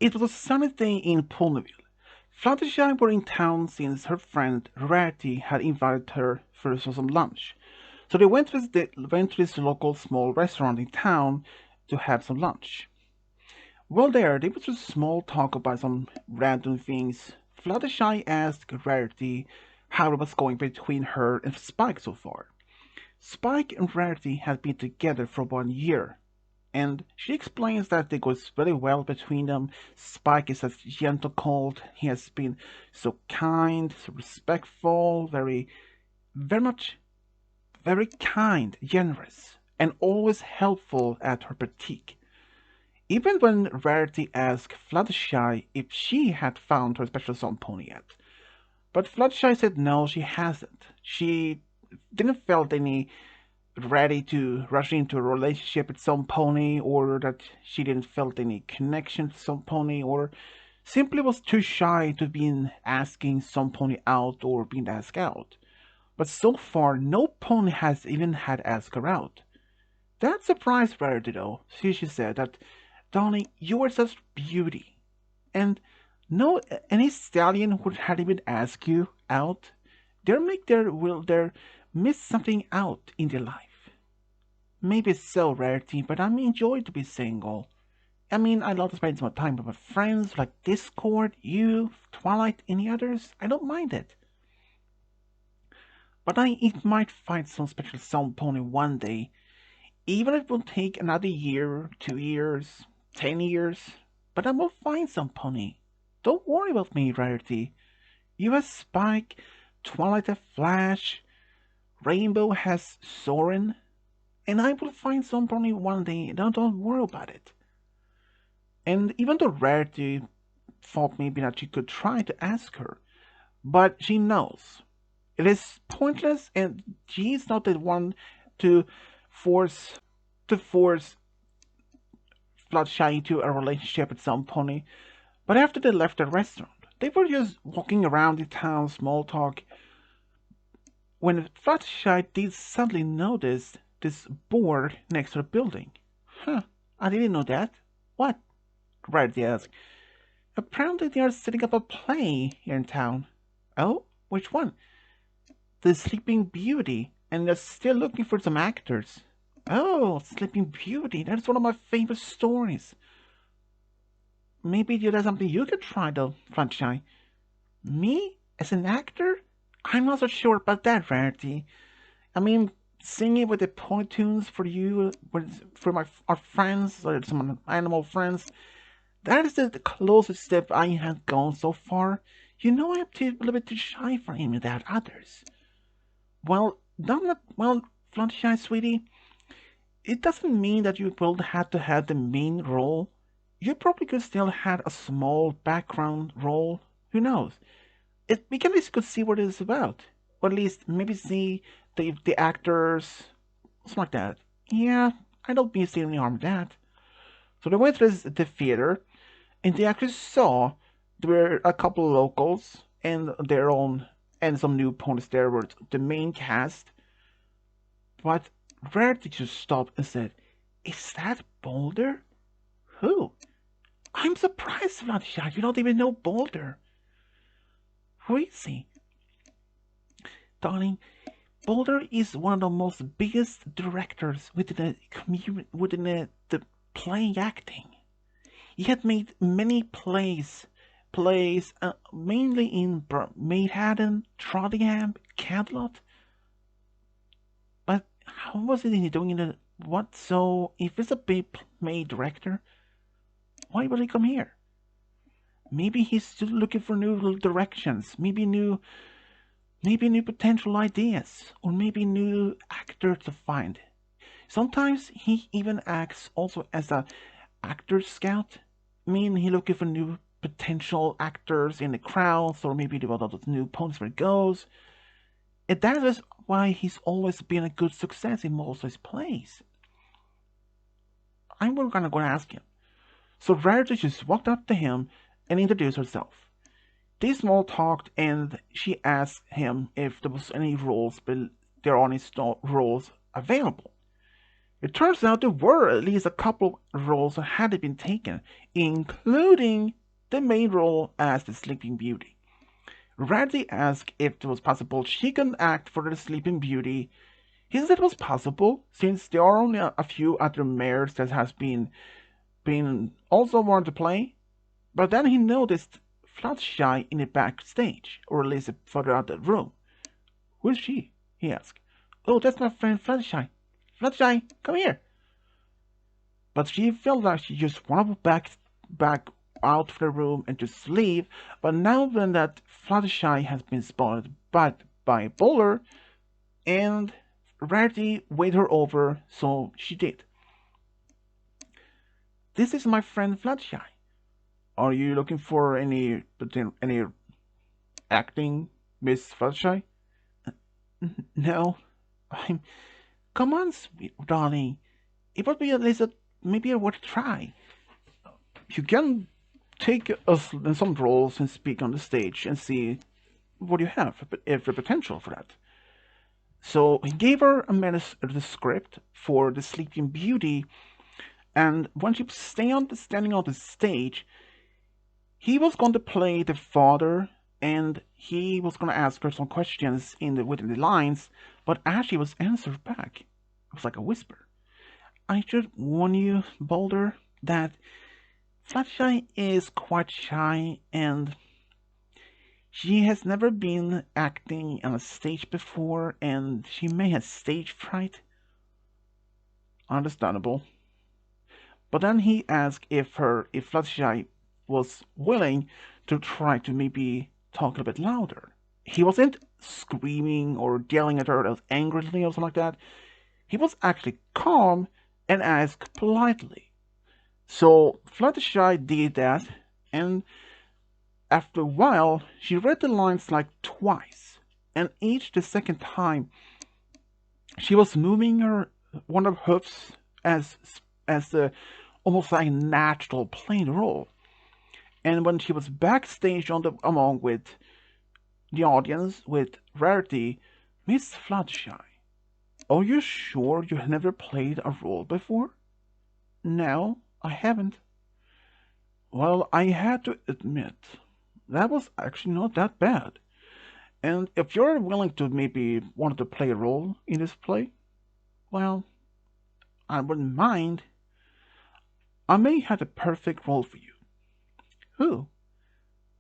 It was a sunny day in Ponyville. Fluttershy were in town since her friend Rarity had invited her for some lunch. So they went to this local small restaurant in town to have some lunch. While there, they was just small talk about some random things. Fluttershy asked Rarity how it was going between her and Spike so far. Spike and Rarity had been together for 1 year, and she explains that it goes very well between them. Spike is a gentle cold. He has been so kind, so respectful, very much, very kind, generous, and always helpful at her boutique. Even when Rarity asked Fluttershy if she had found her special song pony yet. But Fluttershy said no, she hasn't. She didn't felt any ready to rush into a relationship with some pony, or that she didn't felt any connection to some pony, or simply was too shy to be asking some pony out or being asked out. But so far, no pony has even had asked her out. That surprised Rarity though. She said that, "Darling, you are such beauty, and no any stallion would had even asked you out. They'll miss something out in their life." Maybe so, Rarity, but I'm enjoying to be single. I mean, I love to spend some time with my friends, like Discord, you, Twilight, any others. I don't mind it. But it might find some special sound pony one day, even if it will take another year, 2 years, 10 years. But I will find some pony. Don't worry about me, Rarity. You have Spike, Twilight has Flash, Rainbow has Soren, and I will find some pony one day. Don't worry about it. And even though Rarity thought maybe that she could try to ask her, but she knows it is pointless, and she's not the one to force to force Fluttershy into a relationship with some pony. But after they left the restaurant, they were just walking around the town, small talk, when Fluttershy did suddenly notice this board next to the building. Huh, I didn't know that. What? Rarity asked. Apparently they are setting up a play here in town. Oh, which one? The Sleeping Beauty, and they're still looking for some actors. Oh, Sleeping Beauty, that's one of my favorite stories. Maybe that's something you could try though, Fluttershy. Me? As an actor? I'm not so sure about that, Rarity. I mean, singing with the pony tunes for you, for our friends, or some animal friends, that is the closest step I have gone so far. You know, I'm a little bit too shy for him without others. Well, Fluttershy, sweetie, it doesn't mean that you will have to have the main role. You probably could still have a small background role. Who knows? We can at least could see what it is about, or at least maybe see the actors, something like that. Yeah, I don't see any harm in that. So they went to the theater, and they actually saw there were a couple of locals and their own and some new ponies there were the main cast. But Rarity just stopped and said, "Is that Boulder?" "Who?" "I'm surprised, Fluttershy. You don't even know Boulder." "Who is he?" "Darling, Boulder is one of the most biggest directors within the play acting. He had made many plays mainly in Manhattan, Trottingham, Camelot. But how was he doing in the what? So if it's a big play director, why would he come here? Maybe he's still looking for new directions, maybe new potential ideas, or maybe new actors to find. Sometimes he even acts also as a actor scout. I mean, he looking for new potential actors in the crowds, or maybe develop those new ponies where it goes. And that is why he's always been a good success in most of his plays. I'm gonna go and ask him. So Rarity just walked up to him and introduced herself. They small talked, and she asked him if there was any roles, but there are any roles available. It turns out there were at least a couple of roles that hadn't been taken, including the main role as the Sleeping Beauty. Rarity asked if it was possible she could act for the Sleeping Beauty. He said it was possible, since there are only a few other mares that has been also wanted to play. But then he noticed Fluttershy in the backstage, or at least further out the room. "Who is she?" he asked. "Oh, that's my friend Fluttershy. Fluttershy, come here." But she felt like she just wanted back out of the room and just leave. But now when that Fluttershy has been spotted by Boulder, and Rarity waved her over, so she did. "This is my friend Fluttershy. Are you looking for any acting, Miss Fluttershy?" "No, I'm. Come on, sweet darling. It would be at least maybe worth a try. You can take us in some roles and speak on the stage and see what you have, if the potential for that." So he gave her a minute of the script for the Sleeping Beauty, and when she was standing on the stage, he was going to play the father, and he was going to ask her some questions within the lines, but as she was answered back, it was like a whisper. "I should warn you, Boulder, that Fluttershy is quite shy, and she has never been acting on a stage before, and she may have stage fright." Understandable. But then he asked if Fluttershy was willing to try to maybe talk a bit louder. He wasn't screaming or yelling at her angrily or something like that. He was actually calm and asked politely. So Fluttershy did that, and after a while, she read the lines like twice, and each the second time, she was moving one of her hoofs as the almost like natural plain roll. And when she was backstage along with the audience with Rarity, "Miss Fluttershy, are you sure you have never played a role before?" "No, I haven't." "Well, I had to admit, that was actually not that bad. And if you're willing to maybe want to play a role in this play, well, I wouldn't mind. I may have the perfect role for you." "Who?"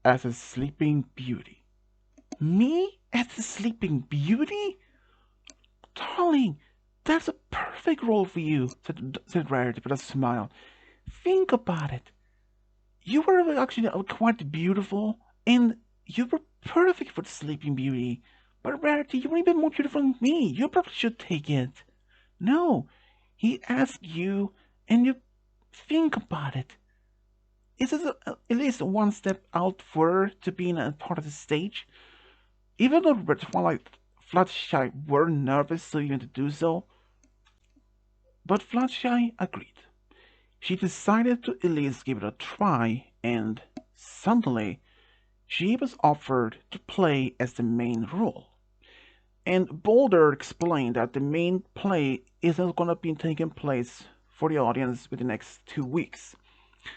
"As a Sleeping Beauty." "Me as a Sleeping Beauty? Darling, that's a perfect role for you," said Rarity with a smile. "Think about it. You were actually quite beautiful, and you were perfect for the Sleeping Beauty. But Rarity, you were even more beautiful than me. You probably should take it." "No, he asked you, and you think about it. Is it at least one step out further to being a part of the stage?" Even though Twilight Fluttershy were nervous to even to do so, but Fluttershy agreed. She decided to at least give it a try, and suddenly she was offered to play as the main role. And Boulder explained that the main play isn't going to be taking place for the audience within the next 2 weeks.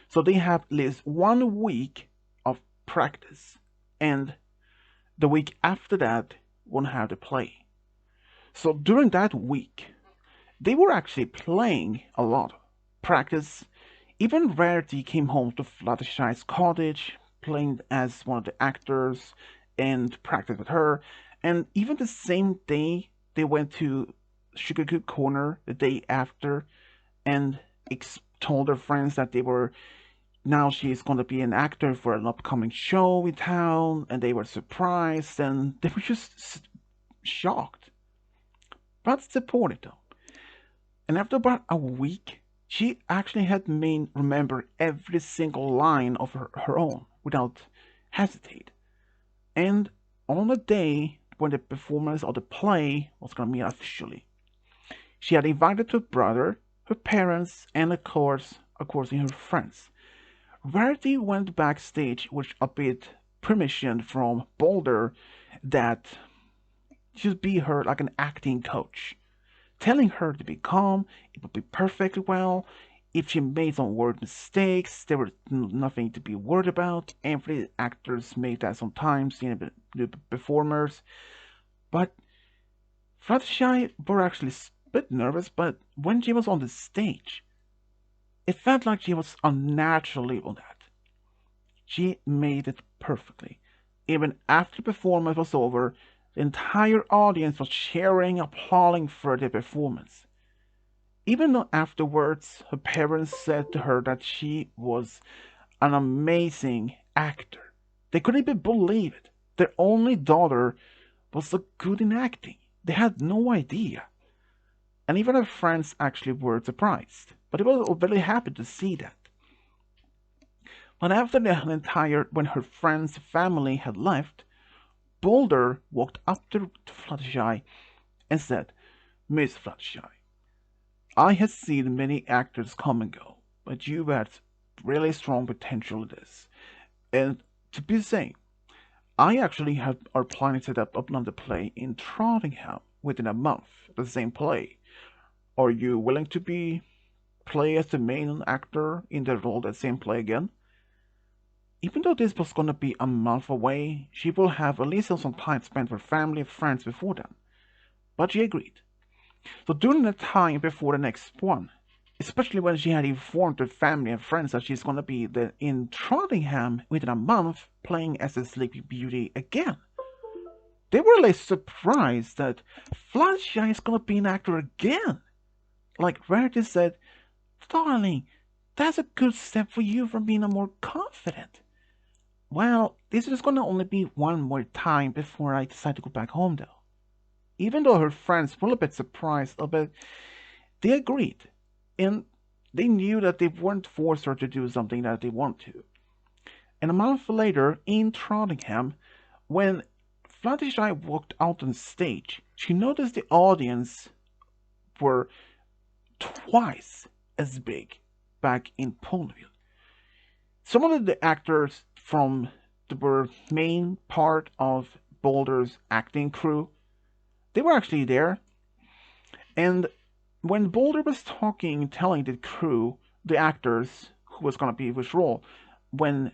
So they have at least 1 week of practice, and the week after that won't have to play. So during that week, they were actually playing a lot. Practice. Even Rarity came home to Fluttershy's cottage, playing as one of the actors, and practiced with her. And even the same day, they went to Sugarcube Corner the day after, and told their friends that now she's going to be an actor for an upcoming show in town, and they were surprised, and they were just shocked, but supported though. And after about a week, she actually had me remember every single line of her own without hesitate. And on the day when the performance of the play was going to be officially, she had invited her brother, her parents, and of course, her friends. Rarity went backstage with a bit permission from Boulder that she'd be her like an acting coach. telling her to be calm, it would be perfectly well. If she made some word mistakes, there was nothing to be worried about. Every actors made that sometimes in the performers. But Fluttershy were actually a bit nervous, but when she was on the stage, it felt like she was unnaturally on that. She made it perfectly. Even after the performance was over, the entire audience was cheering, applauding for the performance. Even though afterwards her parents said to her that she was an amazing actor. They couldn't even believe it. Their only daughter was so good in acting. They had no idea. And even her friends actually were surprised. But they were very happy to see that. But after when her friends' family had left, Boulder walked up to Fluttershy and said, Miss Fluttershy, I have seen many actors come and go, but you had really strong potential in this. And to be saying, I actually are planning to set up another play in Trottingham within a month, the same play. Are you willing to play as the main actor in the role that same play again? Even though this was gonna be a month away, she will have at least some time spent with family and friends before then. But she agreed. So during the time before the next one, especially when she had informed her family and friends that she's gonna be in Trottingham within a month playing as the Sleeping Beauty again, they were like surprised that Fluttershy is gonna be an actor again. Like Rarity said, darling, that's a good step for you from being a more confident. Well, this is gonna only be one more time before I decide to go back home though. Even though her friends were a bit surprised, they agreed. And they knew that they weren't forced her to do something that they want to. And a month later, in Trottingham, when Fluttershy walked out on stage, she noticed the audience were twice as big back in Ponyville. Some of the actors from the main part of Boulder's acting crew, they were actually there. And when Boulder was talking, telling the crew, the actors, who was gonna be which role, when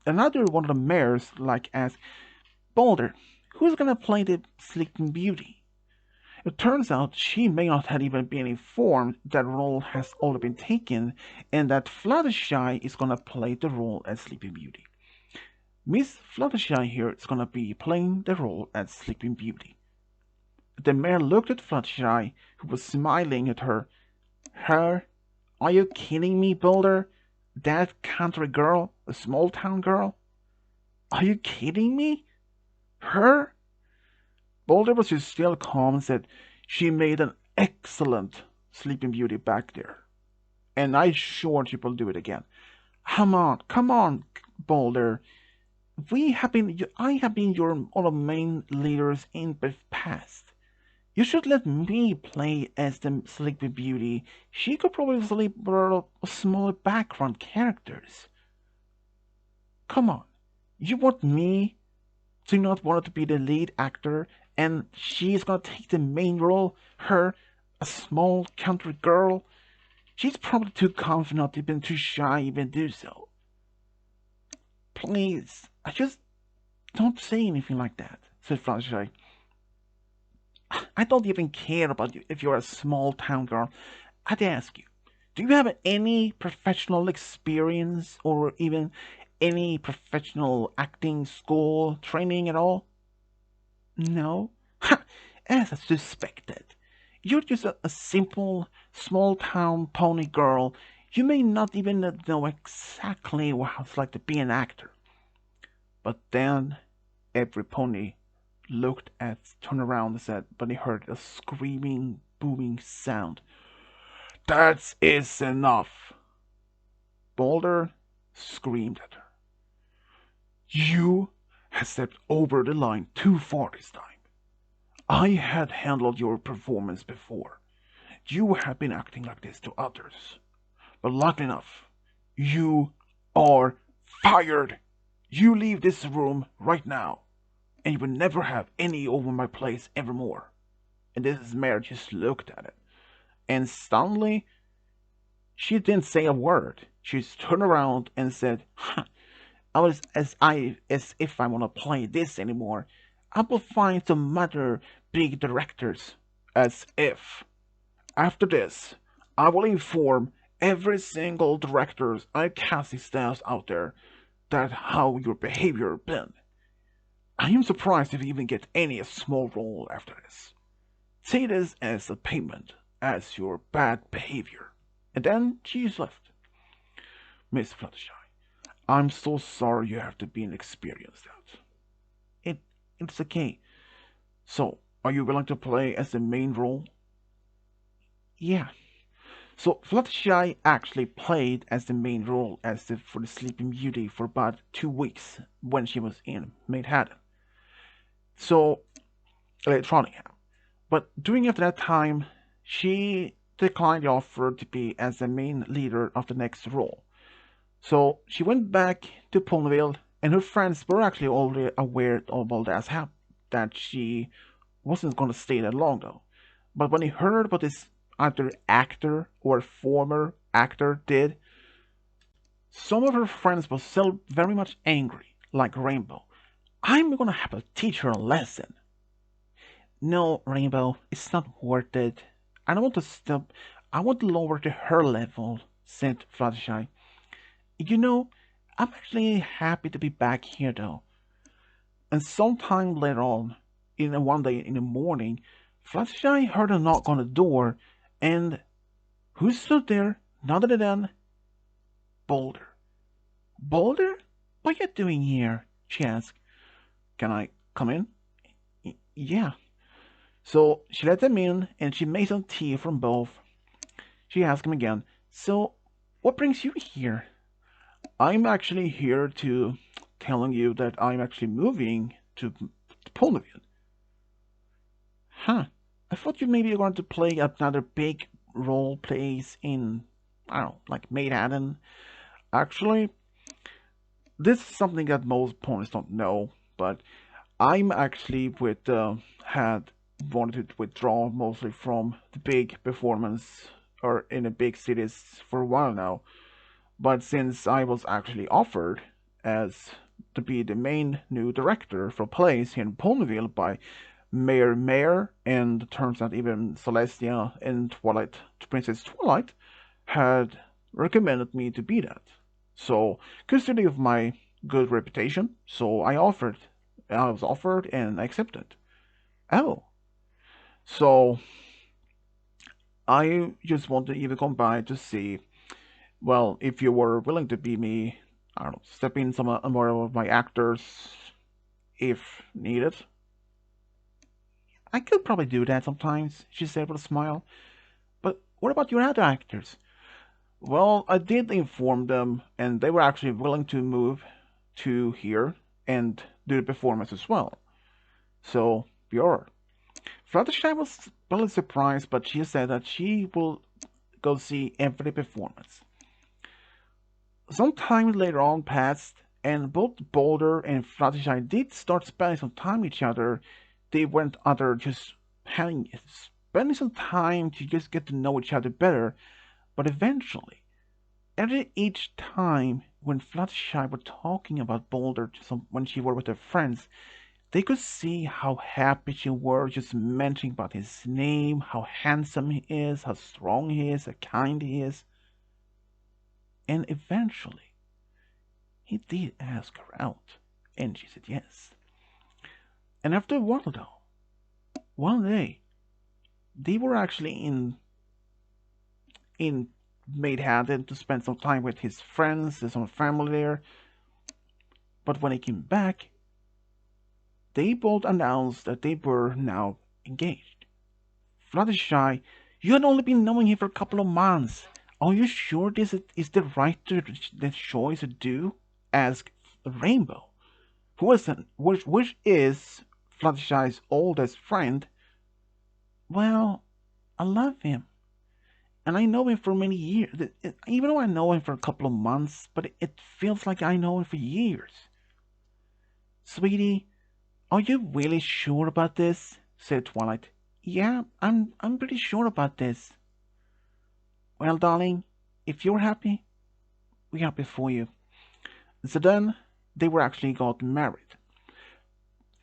another one of the mayors asked Boulder, who's gonna play the Sleeping Beauty? It turns out she may not have even been informed that role has already been taken and that Fluttershy is gonna play the role as Sleeping Beauty. Miss Fluttershy here is gonna be playing the role as Sleeping Beauty. The mayor looked at Fluttershy, who was smiling at her. Her? Are you kidding me, Boulder? That country girl? A small town girl? Are you kidding me? Her? Boulder was just still calm and said, she made an excellent Sleeping Beauty back there. And I'm sure she will do it again. Come on, Boulder. I have been one of the main leaders in the past. You should let me play as the Sleeping Beauty. She could probably sleep with smaller background characters. Come on. You want me to not want to be the lead actor and she's gonna take the main role? Her, a small country girl? She's probably too confident, even too shy even do so. Please, I just don't say anything like that, said Fluttershy. I don't even care about you if you're a small town girl. I'd ask you, do you have any professional experience or even any professional acting school training at all? No? Ha! As I suspected. You're just a simple, small town pony girl. You may not even know exactly what it's like to be an actor. But then every pony turned around and said, but he heard a screaming, booming sound. That is enough. Boulder screamed at her. You have stepped over the line too far this time. I had handled your performance before. You have been acting like this to others. But luckily enough, you are fired. You leave this room right now, and you will never have any over my place evermore. And this Mare just looked at it, and suddenly she didn't say a word. She just turned around and said, huh, as if I wanna play this anymore. I will find some other big directors. As if. After this, I will inform every single directors and casting staffs out there that how your behavior been. I am surprised if you even get any small role after this. See this as a payment as your bad behavior. And then she left. Miss Fluttershy, I'm so sorry you have to be an experienced that. It it's okay. So, are you willing to play as the main role? Yeah. So Fluttershy actually played as the main role for the Sleeping Beauty for about 2 weeks when she was in Manhattan. So Trottingham. But during after that time, she declined the offer to be as the main leader of the next role. So she went back to Ponyville, and her friends were actually already aware of all that she wasn't going to stay that long though. But when he heard what this either actor or former actor did, some of her friends were still very much angry, like Rainbow. I'm gonna have to teach her a lesson. No, Rainbow, it's not worth it. I don't want to stop. I want to lower to her level, said Fluttershy. You know, I'm actually happy to be back here though. And sometime later on, in one day in the morning, Fluttershy heard a knock on the door, and who stood there? None other than Boulder. Boulder? What are you doing here? She asked. Can I come in? Yeah. So she let them in, and she made some tea from both. She asked him again, so what brings you here? I'm actually here to telling you that I'm actually moving to Ponyville. Huh. I thought you maybe were going to play another big role plays in, I don't know, like Manhattan. Actually, this is something that most ponies don't know, but I'm actually had wanted to withdraw mostly from the big performance or in the big cities for a while now. But since I was actually offered as to be the main new director for plays here in Ponyville by Mayor, and turns out even Celestia and Princess Twilight, had recommended me to be that. So, considering of my good reputation, so I was offered and accepted. Oh, so I just want to even come by to see, well, if you were willing to be me, I don't know, step in some more of my actors if needed. I could probably do that sometimes, she said with a smile. But what about your other actors? Well, I did inform them, and they were actually willing to move to here and do the performance as well. So, you're. Fluttershy was really surprised, but she said that she will go see every performance. Some time later on passed, and both Boulder and Fluttershy did start spending some time with each other. They went other just spending some time to just get to know each other better. But eventually, each time when Fluttershy were talking about Boulder when she were with her friends, they could see how happy she was just mentioning about his name, how handsome he is, how strong he is, how kind he is. And eventually, he did ask her out, and she said yes. And after a while, though, one day, they were actually in Manhattan to spend some time with his friends and some family there. But when they came back, they both announced that they were now engaged. Fluttershy, you had only been knowing him for a couple of months. Are you sure this is the the choice to do? Asked Rainbow, which is Fluttershy's oldest friend. Well, I love him, and I know him for many years. Even though I know him for a couple of months, but it feels like I know him for years. Sweetie, are you really sure about this? Said Twilight. Yeah, I'm pretty sure about this. Well, darling, if you're happy, we're happy for you. So then, they were actually got married.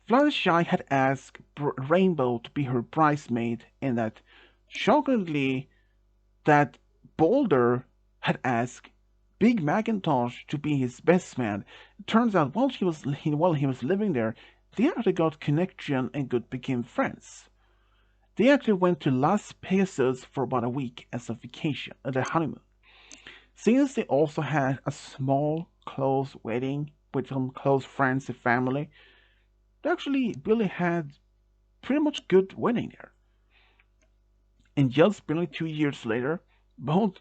Fluttershy had asked Rainbow to be her bridesmaid, and that, shockingly, that Boulder had asked Big Macintosh to be his best man. It turns out while he was living there, they actually got connection and good became friends. They actually went to Las Pesos for about a week as a vacation, their honeymoon. Since they also had a small, close wedding with some close friends and family, they actually really had pretty much good wedding there. And just barely 2 years later, both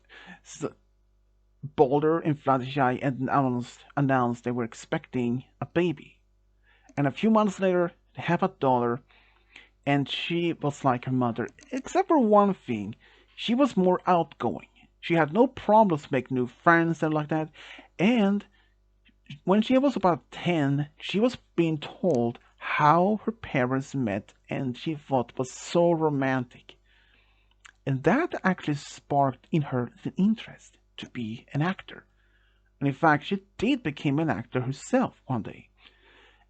Boulder and Fluttershy announced they were expecting a baby. And a few months later, they have a daughter, and she was like her mother, except for one thing. She was more outgoing. She had no problems making new friends and like that. And when she was about 10, she was being told how her parents met, and she thought it was so romantic. And that actually sparked in her the interest to be an actor. And in fact, she did become an actor herself one day.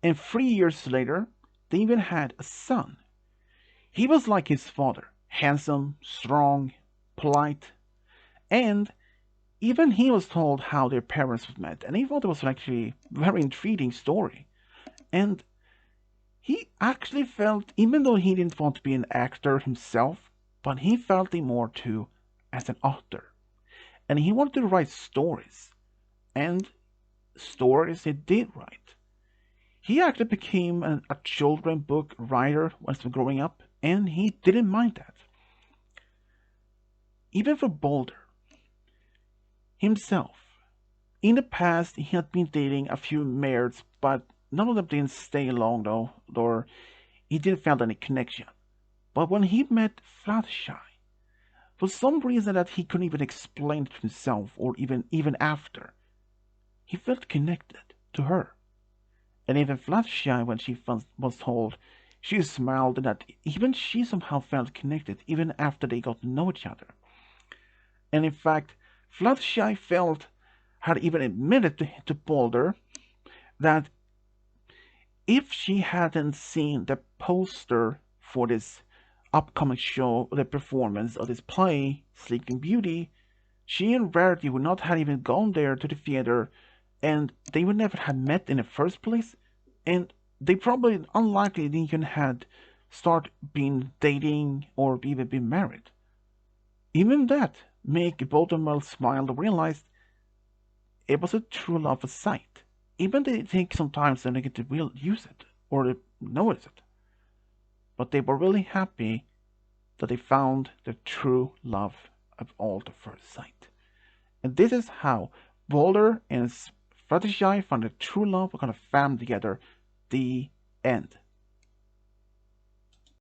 And 3 years later, they even had a son. He was like his father, handsome, strong, polite, and even he was told how their parents met, and he thought it was actually a very intriguing story. And he actually felt, even though he didn't want to be an actor himself, but he felt it more too as an author. And he wanted to write stories. And stories he did write. He actually became a children book writer when he was growing up, and he didn't mind that. Even for Boulder himself, in the past he had been dating a few mares, but none of them didn't stay long though, or he didn't feel any connection. But when he met Fluttershy, for some reason that he couldn't even explain to himself, or even after, he felt connected to her. And even Fluttershy, when she was told, she smiled, and that even she somehow felt connected, even after they got to know each other. And in fact, Fluttershy had even admitted to Boulder that if she hadn't seen the poster for this upcoming show, the performance of this play, Sleeping Beauty, she and Rarity would not have even gone there to the theater, and they would never have met in the first place, and they probably unlikely even had start being dating or even been married. Even that make Baltimore smile and realize it was a true love at sight. Even they think sometimes they get to real use it or to notice it. But they were really happy that they found the true love of all the first sight. And this is how Boulder and Fluttershy found a true love, kind of family together. The end.